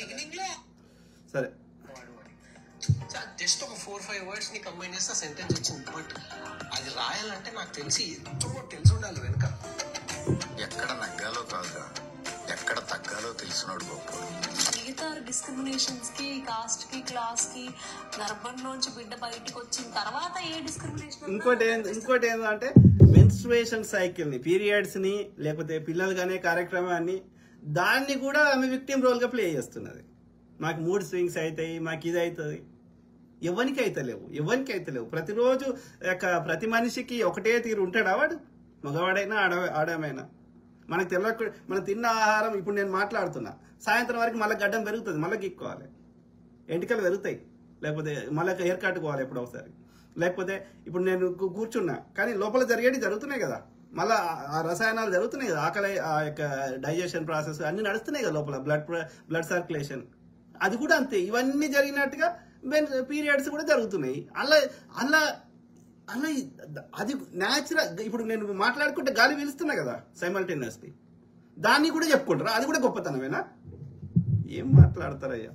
Beginning లో సరే just ఒక 4-5 వర్డ్స్ ని కంబైన్ చేస్తే సెంటెన్స్ వచ్చింది. బట్ అది రాయాలంటే నాకు తెలిసి ఎంతో తెలిసి ఉండాలి వెనుక. ఎక్కడ నగ్గాలో కాదుగా, ఎక్కడ తగ్గాలో తెలిసినోడు గొప్పడు. మిగతా డిస్క్రిమినేషన్స్ కి, కాస్ట్ కి, క్లాస్ కి, గర్భంలోంచి బిడ్డ బయటకు వచ్చిన తర్వాత ఏ డిస్క్రిమినేషన్. ఇంకోటి ఏంటంటే మెన్స్ట్రుయేషన్ సైకిల్ ని, పీరియడ్స్ ని, లేకపోతే పిల్లలు కానీ కార్యక్రమాన్ని, దాన్ని కూడా ఆమె విక్టిమ్ రోల్ గా ప్లే చేస్తున్నది. మాకు మూడ్ స్వింగ్స్ అవుతాయి, మాకు ఇది అవుతుంది. ఎవరికి అయితలేవు. ప్రతిరోజు ప్రతి మనిషికి ఒకటే తీరు ఉంటాడా? వాడు మగవాడైనా ఆడమైనా. మనకు తెలియక మనం తిన్న ఆహారం, ఇప్పుడు నేను మాట్లాడుతున్నా, సాయంత్రం వరకు మళ్ళీ గడ్డం పెరుగుతుంది, మళ్ళీ గిక్కోవాలి, ఎంటికలు పెరుగుతాయి, లేకపోతే మళ్ళీ హెయిర్ కట్టుకోవాలి ఎప్పుడో ఒకసారి. లేకపోతే ఇప్పుడు నేను కూర్చున్నా, కానీ లోపల జరుగుతున్నాయి కదా, మళ్ళీ ఆ రసాయనాలు జరుగుతున్నాయి కదా, ఆకలి, ఆ యొక్క డైజెషన్ ప్రాసెస్ అన్ని నడుస్తున్నాయి కదా లోపల, బ్లడ్ సర్క్యులేషన్, అది కూడా అంతే. ఇవన్నీ జరిగినట్టుగా పీరియడ్స్ కూడా జరుగుతున్నాయి. అలా అది న్యాచురల్. ఇప్పుడు నేను మాట్లాడుకుంటే గాలి పీలుస్తున్నా కదా సైమల్టేనియస్లీ, దాన్ని కూడా చెప్పుకుంటారా? అది కూడా గొప్పతనమేనా? ఏం మాట్లాడతారయ్యా?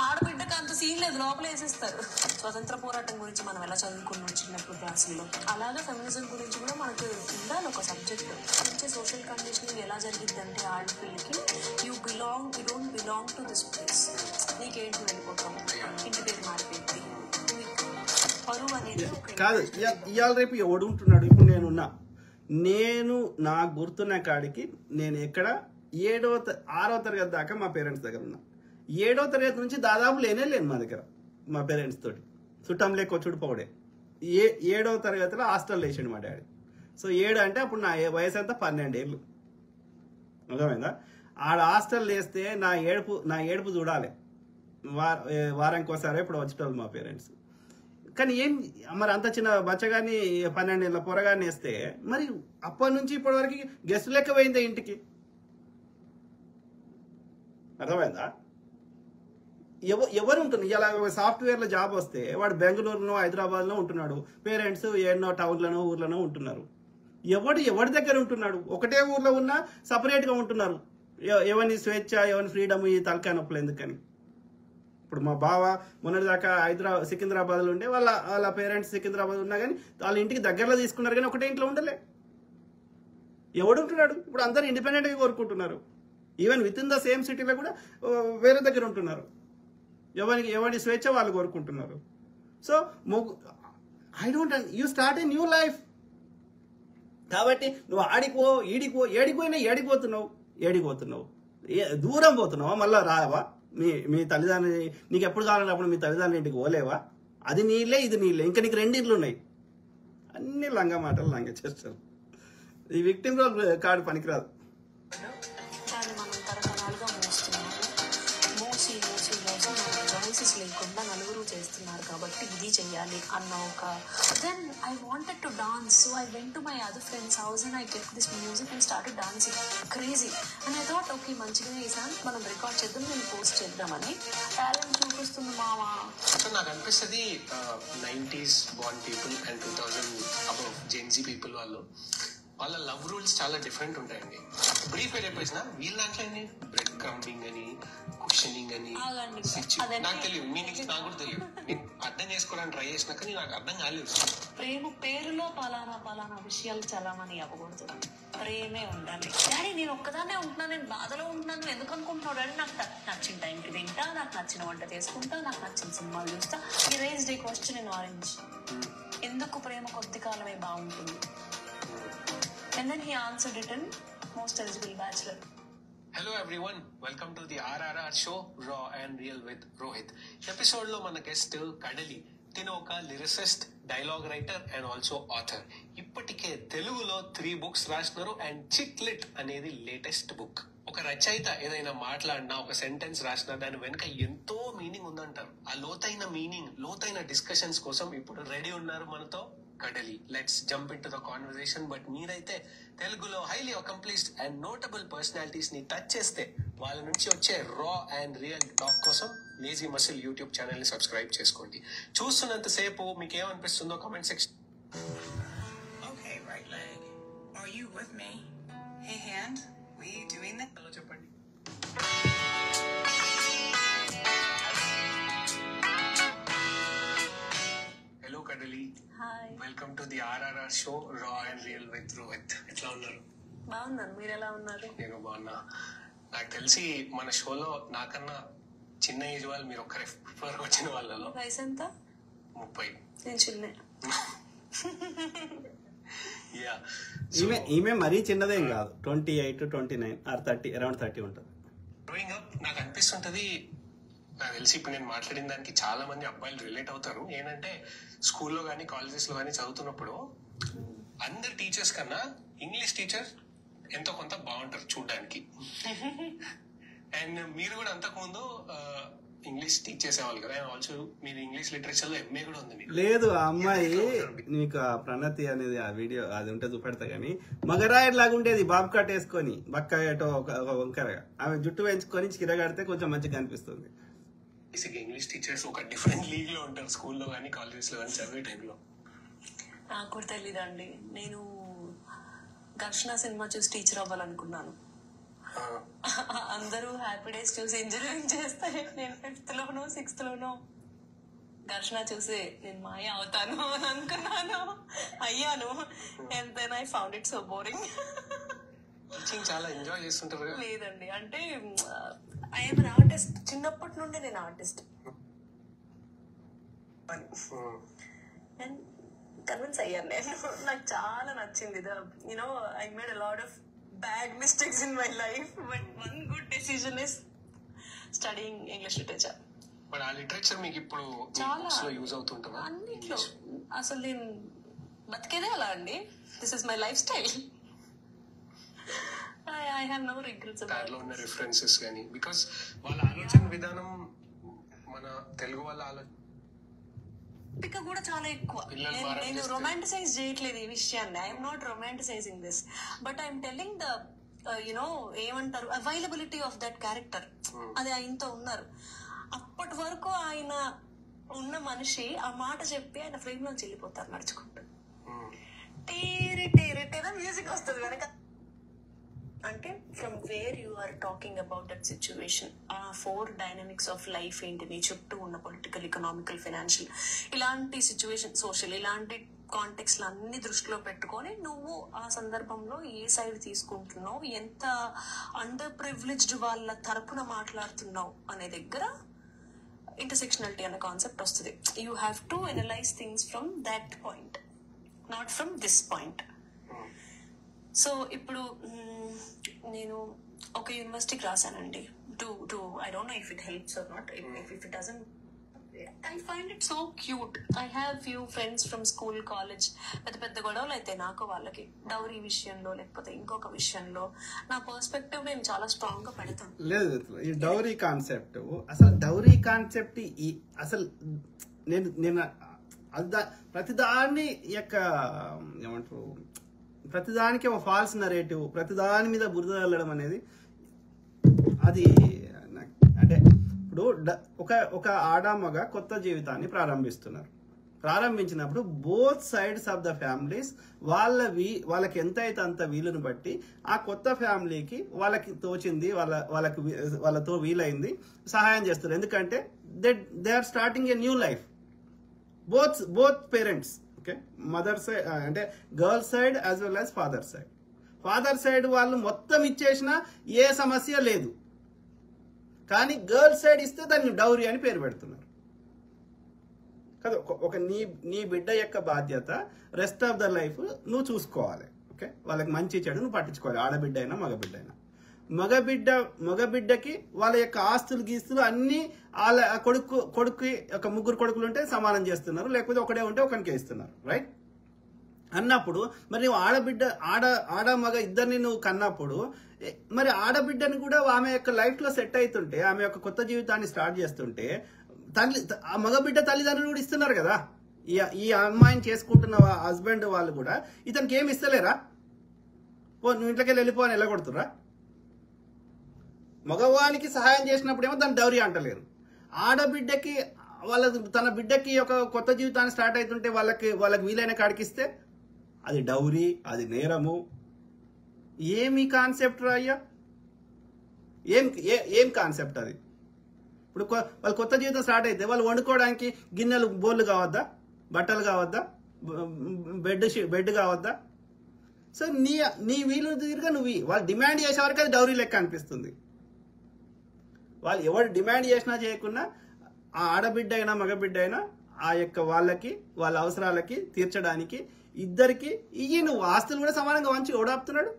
ఆడబిడ్డకు అంత సీన్ లేదు, లోపల వేసేస్తారు. స్వతంత్ర పోరాటం గురించి మనం ఎలా చదువుకున్నాం చిన్నప్పుడు క్లాసుల్లో, అలాగే ఫెమినిజం గురించి కూడా మనకు ఉండాలి ఒక సబ్జెక్ట్. మంచి సోషల్ కండిషనింగ్ ఎలా జరిగింది అంటే, ఆడపిల్లకి you don't belong to this place, నీకేంటి వెళ్ళిపోతాం, ఇంటి పేరు మారిపోయింది, పరువు అనేది కాదు. ఇవాళ రేపు ఎవడు ఉంటున్నాడు? ఇప్పుడు నేను నాకు గుర్తున్న కాడికి నేను ఎక్కడ 6వ తరగతి దాకా మా పేరెంట్స్ దగ్గర ఉన్నా. 7వ తరగతి నుంచి దాదాపు లేను మా దగ్గర, మా పేరెంట్స్ తోటి చుట్టం లేకొచ్చుడు పోవడే. 7వ తరగతిలో హాస్టల్ వేసాడు మా డాడీ. సో 7 అంటే అప్పుడు నా వయసు అంతా 12 ఏళ్ళు. అర్థమైందా? ఆడ హాస్టల్ వేస్తే నా ఏడుపు చూడాలి. వారానికి ఒకసారి ఇప్పుడు వచ్చేటోళ్ళు మా పేరెంట్స్. కానీ మరి అంత చిన్న బచ్చగాన్ని 12 ఏళ్ళ పొరగాన్ని వేస్తే, మరి అప్పటి నుంచి ఇప్పటి వరకు గెస్ట్ లెక్క పోయిందే ఇంటికి. అర్థమైందా? ఎవరు ఉంటున్నారు? ఇలా సాఫ్ట్వేర్లో జాబ్ వస్తే వాడు బెంగళూరులో, హైదరాబాద్లో ఉంటున్నాడు, పేరెంట్స్ ఎన్నో టౌన్లను, ఊర్లను ఉంటున్నారు. ఎవరి దగ్గర ఉంటున్నాడు? ఒకటే ఊర్లో ఉన్నా సపరేట్గా ఉంటున్నారు. ఎవరిని స్వేచ్ఛ, ఎవరిని ఫ్రీడమ్, ఈ తలకాయ నొప్పులు ఎందుకని? ఇప్పుడు మా బావ మొన్నటిదాకా సికింద్రాబాద్లో ఉండే, వాళ్ళ పేరెంట్స్ సికింద్రాబాద్ ఉన్నా కానీ వాళ్ళ ఇంటికి దగ్గరలో తీసుకున్నారు, కానీ ఒకటే ఇంట్లో ఉండలే. ఎవడు ఉంటున్నాడు? ఇప్పుడు అందరూ ఇండిపెండెంట్గా కోరుకుంటున్నారు. Even with in the same సిటీలో కూడా వేరే దగ్గర ఉంటున్నారు. ఎవరి స్వేచ్ఛ వాళ్ళు కోరుకుంటున్నారు. So you start A new life. కాబట్టి నువ్వు ఆడికో, ఈడికో, ఏడిపోయినా ఏడిపోతున్నావు, దూరం పోతున్నావా? మళ్ళీ రావా? మీ తల్లిదండ్రులు నీకు ఎప్పుడు కావాలన్నప్పుడు మీ తల్లిదండ్రుల ఇంటికి పోలేవా? అది నీళ్ళే, ఇది నీళ్ళే, ఇంకా నీకు 2 ఇళ్ళు ఉన్నాయి. అన్ని లంగా మాటలు, లంగా చేస్తారు. ఈ విక్టిమ్ రోల్ కార్డు పనికిరాదు. లేకుండా నలుగురు చేస్తున్నారు కాబట్టి ఇది చెయ్యాలి అన్న ఒక then I wanted to dance. So I went to my other friends house and I get this music and started dancing crazy. And I thought okay మంచిగానే వేసాను, మనం రికార్డ్ చేద్దాం, నేను పోస్ట్ చేద్దామని. టాలెంట్ చూపిస్తుంది మావా. సో నాకు అనిపిస్తుంది 90s born people and 2000 above Gen Z people వాళ్ళ లవ్ రూల్స్ చాలా డిఫరెంట్ ఉంటాయండి. బ్రీఫ్ గా చెప్పేసిన వీళ్ళ దాంట్లో ఏంటి, బ్రెడ్ క్రంబింగ్ అని, కుషనింగ్ అని, నాకు తెలియదు, మీనింగ్స్ నాకు కూడా తెలియదు. నేను అర్థం చేసుకోవడానికి ట్రై చేసినా కానీ నాకు అర్థం కాలేదు. ప్రేమ పేరులో పలానా విషయాలు చలామణి అవ్వకూడదు, ప్రేమే ఉండాలి. డాడీ నేను ఒక్కదాన్నే ఉంటున్నాను, నేను బాధలో ఉంటున్నాను ఎందుకు అనుకుంటున్నావు డాడీ? నాకు నచ్చిన టైంకి తింటా, నాకు నచ్చిన వంట చేసుకుంటా, నాకు నచ్చిన సినిమాలు చూస్తా. ఈ రేజ్ డే క్వశ్చన్ ఇన్ ఆరెంజ్, ఎందుకు ప్రేమ కొద్ది కాలమే బాగుంటుంది? And then he answered it in Most Eligible Bachelor. Hello everyone, welcome to the RRR show, Raw and Real with Rohit. Episode లో మన గెస్ట్ కడలి. తిను ఒక lyricist, dialogue writer and also author. ఇప్పటికే తెలుగులో 3 books రాసినారు అండ్ చిక్ లిట్ అనేది latest book. ఒక రచయిత ఏదైనా మాట్లాడినా, ఒక సెంటెన్స్ రాసినా దాని వెనుక ఎంతో మీనింగ్ ఉందంటారు. ఆ లోతైన మీనింగ్, లోతైన డిస్కషన్స్ కోసం ఇప్పుడు రెడీ ఉన్నారు మనతో Kadali. Let's jump into the conversation. But మీరైతే తెలుగులో highly accomplished and notable personalities ని టచ్ చేస్తే వాళ్ళ నుంచి వచ్చే రా అండ్ రియల్ టాక్ కోసం లేజీ మసిల్ యూట్యూబ్ ఛానల్ ని సబ్స్క్రైబ్ చేసుకోండి. చూస్తున్నంత సేపు మీకు ఏమనిపిస్తుందో comment section. Okay, right leg. Are you with me? Hey hand, we doing that? చెప్పండి. Welcome to the RRR show రా అండ్ రియల్ విత్ రోహిత్. ఎట్లా ఉన్నారు? బాగున్నాను, మీరు ఎలా ఉన్నారు? నేను బాగున్నా. నాకు తెలిసి మన షోలో నాకన్నా చిన్న ఏజ్ వాళ్ళు మీరు ఒక్కరే వచ్చిన వాళ్ళలో. వయసు ఎంత? 30. నేను చిన్నే. యా, ఈమె మరీ చిన్నదేం కాదు, 28 29 ఆర్ 30 అరౌండ్ 30 ఉంటుంది. గ్రోయింగ్ అప్ నాకు అనిపిస్తుంటది, నాకు తెలిసి ఇప్పుడు నేను మాట్లాడిన దానికి చాలా మంది అబ్బాయిలు రిలేట్ అవుతారు. ఏంటంటే స్కూల్లో కానీ కాలేజెస్ లో కానీ చదువుతున్నప్పుడు అందరు టీచర్స్ కన్నా ఇంగ్లీష్ టీచర్ ఎంతో కొంత బాగుంటారు చూడడానికి. అండ్ మీరు కూడా అంతకుముందు ఇంగ్లీష్ టీచ్ చేసేవాళ్ళు కదా. అండ్ ఆల్సో మీరు ఇంగ్లీష్ లిటరేచర్ లో MA కూడా ఉంది మీకు. లేదు, ఆ అమ్మాయి నీకు ఆ ప్రణతి అనేది ఆ వీడియో అది ఉంటే చూపెడతా గానీ, మగరాయడ్ లాగా ఉండేది, బాబు కట్ వేసుకొని బక్క ఏటో ఒక వంకరగా, ఆమె జుట్టు పెంచుకొని చిరగడితే కొంచెం మంచిగా అనిపిస్తుంది. బేసిక్ ఇంగ్లీష్ టీచర్స్ ఒక డిఫరెంట్ లీగ్ లో ఉంటారు స్కూల్లో కానీ కాలేజెస్ లో కానీ చదివే టైంలో. నాకు కూడా తెలీదండి. నేను ఘర్షణ సినిమా చూసి టీచర్ అవ్వాలనుకున్నాను. అందరూ హ్యాపీ డేస్ చూసి ఇంజనీరింగ్ చేస్తే నేను 5th లోనో 6th లోనో ఘర్షణ చూసి నేను మాయ అవుతాను అని అనుకున్నాను. అయ్యాను. And then I found it so boring. Teaching చాలా ఎంజాయ్ చేస్తుంటారు. లేదండి, అంటే ఐఎమ్ అన్ ఆర్టిస్ట్. చిన్నప్పటి నుండి నేను ఆర్టిస్ట్. అండ్ కన్విన్స్ అయ్యాను నేను. నాకు చాలా నచ్చింది. You know I made a lot of bad mistakes in my life, but one good decision is studying English literature. But ఆ లిటరేచర్ మీకు ఇప్పుడు చాలా యూజ్ అవుతుంటుందా? అన్నిట్లో. అసలు నేను బతికేదే అలా అండి. This is my lifestyle. I have no regrets about దాంట్లో ఉన్న రిఫరెన్సెస్ కానీ, బికాస్ వాళ్ళ ఆలోచన విధానం మన తెలుగు వాళ్ళ ఆలోచన కూడా చాలా ఎక్కువ. నేను రొమాంటిసైజ్ చేయట్లేదు ఈ విషయాన్ని. I'm not romanticising this, but I'm telling the you know ఏమంటారు అవైలబిలిటీ ఆఫ్ దట్ క్యారెక్టర్. అది ఆయనతో ఉన్నారు. అప్పటి వరకు ఆయన ఉన్న మనిషి ఆ మాట చెప్పి ఆయన ఫ్రేమ్ లోంచి వెళ్ళిపోతారు నడుచుకుంటూ. టేరే టేరే టేరే మ్యూజిక్ వస్తుంది వెనక. అంటే from where you are talking about that situation, ఆ 4 డైనమిక్స్ ఆఫ్ లైఫ్ ఏంటి, నీ చుట్టూ ఉన్న పొలిటికల్, ఎకనామికల్, ఫైనాన్షియల్, ఇలాంటి సిచ్యువేషన్, సోషల్, ఇలాంటి కాంటెక్స్ట్ అన్ని దృష్టిలో పెట్టుకొని నువ్వు ఆ సందర్భంలో ఏ సైడ్ తీసుకుంటున్నావు, ఎంత అండర్ ప్రివిలేజ్డ్ వాళ్ళ తరపున మాట్లాడుతున్నావు అనే దగ్గర ఇంటర్సెక్షనాలిటీ అనే కాన్సెప్ట్ వస్తుంది. You have to analyse things from that point, not from this point. So ఇప్పుడు నేను ఒక యూనివర్సిటీకి రాశానండి. To I don't know if it helps or not. If it doesn't, I find it so cute. I have few friends from school, college. పెద్ద పెద్ద గొడవలు అయితే నాకు వాళ్ళకి డౌరీ విషయంలో లేకపోతే ఇంకొక విషయంలో నా పర్స్పెక్టివ్ నేను చాలా స్ట్రాంగ్ గా పెడతాను. లేదు, ఈ డౌరీ కాన్సెప్ట్ అసలు అసలు నేను ప్రతిదాన్ని యొక్క ఏమంటారు, ప్రతిదానికి ఒక ఫాల్స్ నరేటివ్, ప్రతిదాని మీద బురద వెళ్ళడం అనేది అది అంటే ఇప్పుడు ఒక ఆడామగ కొత్త జీవితాన్ని ప్రారంభించినప్పుడు both sides of the families వాళ్ళకి ఎంత అయితే అంత వీలుని బట్టి ఆ కొత్త ఫ్యామిలీకి వాళ్ళకి తోచింది, వాళ్ళతో వీలైంది సహాయం చేస్తారు. ఎందుకంటే they are starting a new life. Both parents, mother side అంటే girl side as well as father side వాళ్ళు మొత్తం ఇచ్చేసినా ఏ సమస్య లేదు. కానీ గర్ల్ సైడ్ ఇస్తే దాన్ని డౌరీ అని పేరు పెడుతున్నారు కదా. ఒక నీ బిడ్డ యొక్క బాధ్యత రెస్ట్ ఆఫ్ ద లైఫ్ నువ్వు చూసుకోవాలి. ఓకే, వాళ్ళకి మంచి చెడు నువ్వు పట్టించుకోవాలి. ఆడబిడ్డ అయినా మగబిడ్డ అయినా. మగబిడ్డకి వాళ్ళ యొక్క ఆస్తులు గీస్తులు అన్ని వాళ్ళ కొడుకు ఒక 3 కొడుకులు ఉంటే సమానం చేస్తున్నారు, లేకపోతే ఒకడే ఉంటే ఒకరికి ఇస్తున్నారు, రైట్ అన్నప్పుడు మరి నువ్వు ఆడ మగ ఇద్దరిని నువ్వు కన్నప్పుడు మరి ఆడబిడ్డని కూడా ఆమె యొక్క లైఫ్ లో సెట్ అవుతుంటే, ఆమె యొక్క కొత్త జీవితాన్ని స్టార్ట్ చేస్తుంటే ఆ మగబిడ్డ తల్లిదండ్రులు కూడా ఇస్తున్నారు కదా. ఈ అమ్మాయిని చేసుకుంటున్న హస్బెండ్ వాళ్ళు కూడా ఇతనికి ఏమి ఇస్తలేరా? నువ్వు ఇంట్లోకి వెళ్ళిపో అని వెళ్ళగొడుతురా? మగవానికి సహాయం చేసినప్పుడు ఏమో దాన్ని డౌరీ అంటలేరు. ఆడబిడ్డకి తన బిడ్డకి ఒక కొత్త జీవితాన్ని స్టార్ట్ అవుతుంటే వాళ్ళకి వీలైన కాడికిస్తే అది డౌరీ, అది నేరము. ఏమి కాన్సెప్ట్ రా అయ్యా? ఏం కాన్సెప్ట్ అది? ఇప్పుడు వాళ్ళు కొత్త జీవితం స్టార్ట్ అయితే వాళ్ళు వండుకోవడానికి గిన్నెలు, బోళ్ళు కావద్దా? బట్టలు కావద్దా? బెడ్ కావద్దా? సో నీ వీలు తీరుగా నువ్వు వాళ్ళు డిమాండ్ చేసే వరకు అది డౌరీ లెక్క అనిపిస్తుంది. వాళ్ళు ఎవరు డిమాండ్ చేసినా చేయకున్నా ఆ ఆడబిడ్డ అయినా మగబిడ్డ అయినా ఆ యొక్క వాళ్ళకి వాళ్ళ అవసరాలకి తీర్చడానికి ఇద్దరికి నువ్వు ఆస్తులు కూడా సమానంగా మంచి ఓడాపుతున్నాడు.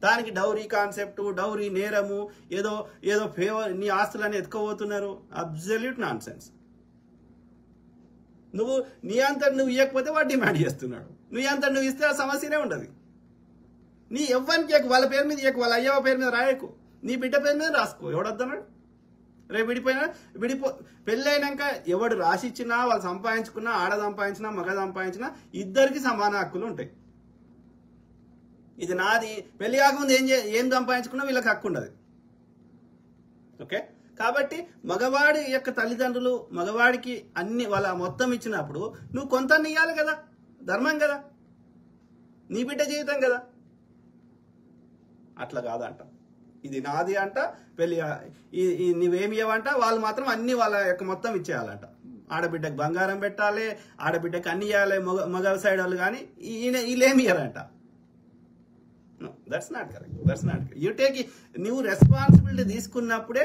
దానికి డౌరీ కాన్సెప్ట్, డౌరీ నేరము, ఏదో ఫేవర్, నీ ఆస్తులని ఎత్తుకోబోతున్నారు. Absolute nonsense. నువ్వు నీ అంతటి నువ్వు ఇవ్వకపోతే వాడు డిమాండ్ చేస్తున్నాడు. నీ అంతటి నువ్వు ఇస్తే ఆ సమస్యనే ఉండదు. నీ ఎవ్వరికి వాళ్ళ పేరు మీద ఇవ్వకు, వాళ్ళ అయ్యవ పేరు మీద రాయకు, నీ బిడ్డ పేరు మీద రాసుకో. ఎవడొద్దన్నాడు? రేపు పెళ్ళైనాక ఎవడు రాసిచ్చినా వాళ్ళు సంపాదించుకున్నా, ఆడ సంపాదించినా మగ సంపాదించినా ఇద్దరికి సమాన హక్కులు ఉంటాయి. ఇది నాది, పెళ్లి కాకముందు ఏం సంపాదించుకున్నా వీళ్ళకి హక్కు ఉండదు. ఓకే, కాబట్టి మగవాడి యొక్క తల్లిదండ్రులు మగవాడికి అన్ని వాళ్ళ మొత్తం ఇచ్చినప్పుడు నువ్వు కొంత ఇయ్యాలి కదా, ధర్మం కదా, నీ బిడ్డ జీవితం కదా. అట్లా కాదంట, ఇది నాది అంట, పెళ్లి నువ్వేమి ఇవ్వంట, వాళ్ళు మాత్రం అన్ని వాళ్ళ యొక్క మొత్తం ఇచ్చేయాలంట. ఆడబిడ్డకి బంగారం పెట్టాలి, ఆడబిడ్డకి అన్ని ఇవ్వాలి, మగ సైడ్ వాళ్ళు కానీ వీళ్ళేమి ఇయ్యారంట. That's not correct. You take, నువ్వు రెస్పాన్సిబిలిటీ తీసుకున్నప్పుడే,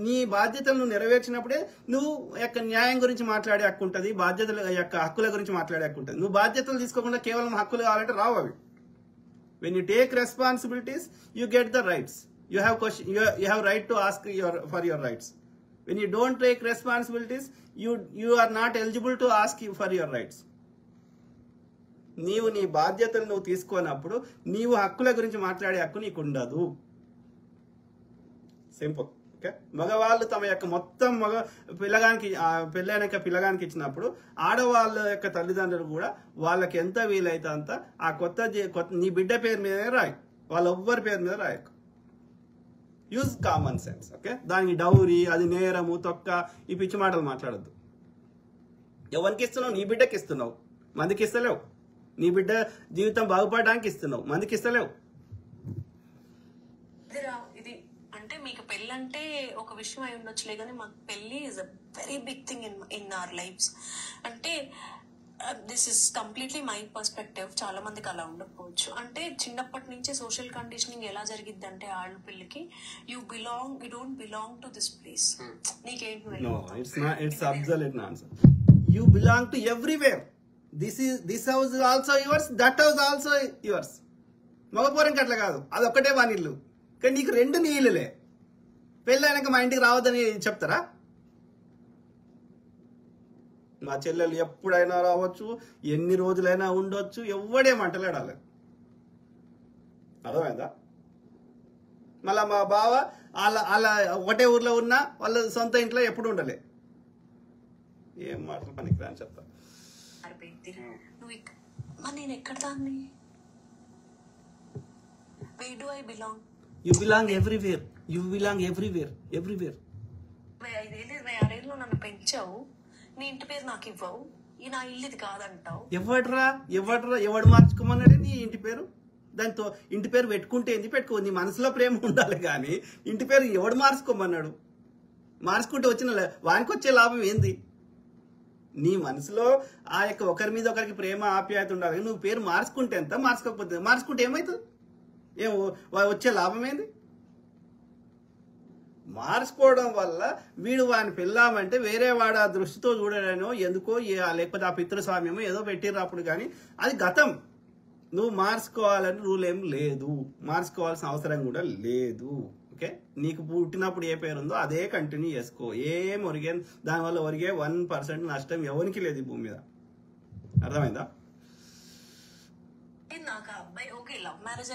నీ బాధ్యతలు నువ్వు నెరవేర్చినప్పుడే నువ్వు యొక్క న్యాయం గురించి మాట్లాడే హక్కు ఉంటుంది, బాధ్యతల యొక్క హక్కుల గురించి మాట్లాడే హక్కు ఉంటుంది. నువ్వు బాధ్యతలు తీసుకోకుండా కేవలం హక్కులు కావాలంటే రావు అవి. When you take responsibilities, you get the rights. You have right to ask for your rights. When you don't take responsibilities, you are not eligible to ask for your rights. నీవు నీ బాధ్యతలు నువ్వు తీసుకోనప్పుడు నీవు హక్కుల గురించి మాట్లాడే హక్కు నీకు ఉండదు. సింపుల్. ఓకే, మగవాళ్ళు తమ యొక్క మొత్తం పెళ్ళైనాక పిల్లగానికి ఇచ్చినప్పుడు ఆడవాళ్ళ యొక్క తల్లిదండ్రులు కూడా వాళ్ళకి ఎంత వీలైతే అంత ఆ కొత్త నీ బిడ్డ పేరు మీదనే రాయి, వాళ్ళ ఎవ్వరి పేరు మీద రాయకు. Use common sense. ఓకే, దానికి డౌరీ, అది నేరము, తొక్క, ఈ పిచ్చి మాటలు మాట్లాడద్దు. ఎవరికి ఇస్తున్నావు? నీ బిడ్డకి ఇస్తున్నావు, మందికి ఇస్తలేవు. నీ బిడ్డ జీవితం బాగుపడడానికి ఇస్తున్నావు, మందికి ఇస్తలేవు. ఇది అంటే మీకు పెళ్ళి అంటే ఒక విషయం అయి ఉండొచ్చులే, కానీ మాకు పెళ్ళి is a very big thing in our lives. అంటే this is completely my perspective, చాలా మందికి అలా ఉండకపోవచ్చు. అంటే చిన్నప్పటి నుంచే సోషల్ కండిషనింగ్ ఎలా జరిగిద్ది అంటే ఆడపిల్లకి, you don't belong to this place. నీకేంటి? No, it's absolute nonsense. You belong to everywhere. This house is also yours, that house also yours. మగపోరంకి అట్లా కాదు, అదొక్కటే మా నీళ్ళు, కానీ నీకు రెండు నీళ్ళులే. పెళ్ళైనాక మా ఇంటికి రావద్దని చెప్తారా? మా చెల్లెలు ఎప్పుడైనా రావచ్చు, ఎన్ని రోజులైనా ఉండొచ్చు, ఎవడేమంటలేడాలి. అర్థమైందా? మళ్ళా మా బావ వాళ్ళ ఒకటే ఊర్లో ఉన్నా వాళ్ళ సొంత ఇంట్లో ఎప్పుడు ఉండలే. ఏం మాటలు పనికి అని చెప్తా. నేను ఎక్కడ దాన్ని? Where do I belong? You belong everywhere. Everywhere. 5-6 నన్ను పెంచావు, నీ ఇంటి పేరు నాకు ఇవ్వవు, నా ఇల్లు ఇది కాదంటావు. ఎవడు మార్చుకోమన్నాడే నీ ఇంటి పేరు? దాంతో ఇంటి పేరు పెట్టుకుంటే ఏంది, పెట్టుకో, నీ మనసులో ప్రేమ ఉండాలి. కానీ ఇంటి పేరు ఎవడు మార్చుకోమన్నాడు? మార్చుకుంటే వచ్చిన వానికి వచ్చే లాభం ఏంది? నీ మనసులో ఆ యొక్క ఒకరి మీద ఒకరికి ప్రేమ ఆప్యాయత ఉండాలి. నువ్వు పేరు మార్చుకుంటే ఎంత, మార్చుకుంటే ఏమవుతుంది? వచ్చే లాభం ఏంది? మార్చుకోవడం వల్ల వీడు వాడిని పెళ్ళామంటే వేరే వాడు ఆ దృష్టితో చూడడానో ఎందుకో, లేకపోతే ఆ పితృస్వామ్యమో ఏదో పెట్టిర్రు అప్పుడు. కానీ అది గతం. నువ్వు మార్చుకోవాలని రూల్ ఏం లేదు, మార్చుకోవాల్సిన అవసరం కూడా లేదు. ఓకే, నీకు పుట్టినప్పుడు ఏ పేరు ఉందో అదే కంటిన్యూ చేసుకో. ఏం దానివల్ల ఒరిగే 1% నష్టం ఎవరికి లేదు ఈ భూమి మీద. అర్థమైందా? నాకు అబ్బాయి ఓకే, లవ్ మ్యారేజ్